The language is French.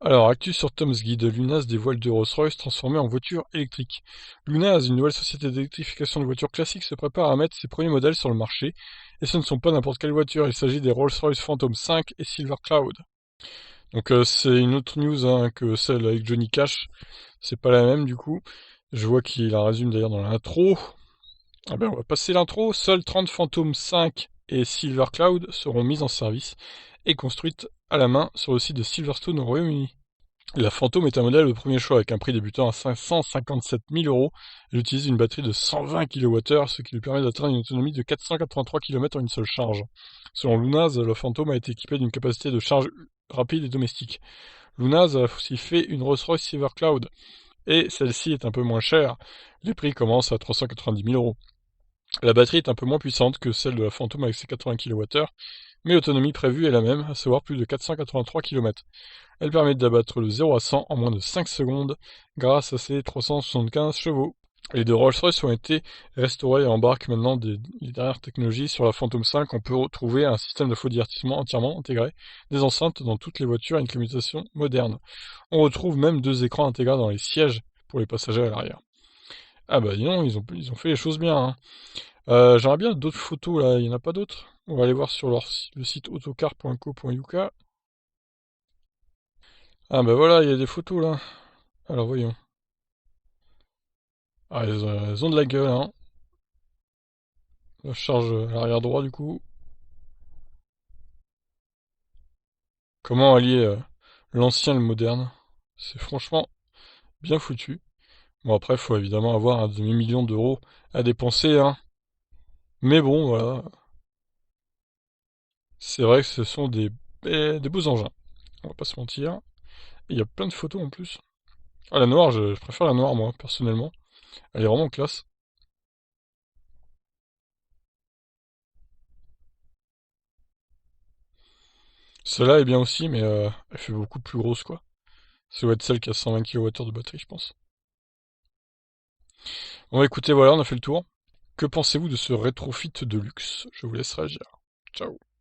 Alors, actu sur Tom's Guide, Lunaz dévoile deux Rolls-Royce transformés en voitures électriques. Lunaz, une nouvelle société d'électrification de voitures classiques, se prépare à mettre ses premiers modèles sur le marché. Et ce ne sont pas n'importe quelle voiture, il s'agit des Rolls-Royce Phantom 5 et Silver Cloud. Donc c'est une autre news hein, que celle avec Johnny Cash. C'est pas la même du coup. Je vois qu'il la résume d'ailleurs dans l'intro. Ah ben on va passer l'intro. Seuls 30 Phantom 5 et Silver Cloud seront mises en service et construites à la main sur le site de Silverstone au Royaume-Uni. La Phantom est un modèle de premier choix avec un prix débutant à 557 000 euros. Elle utilise une batterie de 120 kWh, ce qui lui permet d'atteindre une autonomie de 483 km en une seule charge. Selon Lunaz, la Phantom a été équipée d'une capacité de charge rapide et domestique. Lunaz a aussi fait une Rolls-Royce Silver Cloud, et celle-ci est un peu moins chère. Les prix commencent à 390 000 euros. La batterie est un peu moins puissante que celle de la Phantom avec ses 80 kWh, mais l'autonomie prévue est la même, à savoir plus de 483 km. Elle permet d'abattre le 0 à 100 en moins de 5 secondes grâce à ses 375 chevaux. Les deux Rolls-Royce ont été restaurés et embarquent maintenant les dernières technologies. Sur la Phantom 5, on peut retrouver un système de faux divertissement entièrement intégré, des enceintes dans toutes les voitures et une climatisation moderne. On retrouve même deux écrans intégrés dans les sièges pour les passagers à l'arrière. Ah bah dis donc, ils ont fait les choses bien. Hein. J'aimerais bien d'autres photos là, il n'y en a pas d'autres. On va aller voir sur le site autocar.co.uk. Ah bah voilà, il y a des photos là. Alors voyons. Ah, elles ont de la gueule, hein. La charge à l'arrière droit du coup. Comment allier l'ancien et le moderne? C'est franchement bien foutu. Bon après, faut évidemment avoir un demi-million d'euros à dépenser, hein. Mais bon, voilà. C'est vrai que ce sont des beaux engins. On va pas se mentir. Et il y a plein de photos en plus. Ah, la noire, je préfère la noire, moi, personnellement. Elle est vraiment classe. Celle-là est bien aussi, mais elle fait beaucoup plus grosse, quoi. Ça doit être celle qui a 120 kWh de batterie, je pense. Bon, écoutez, voilà, on a fait le tour. Que pensez-vous de ce rétrofit de luxe? Je vous laisse réagir. Ciao.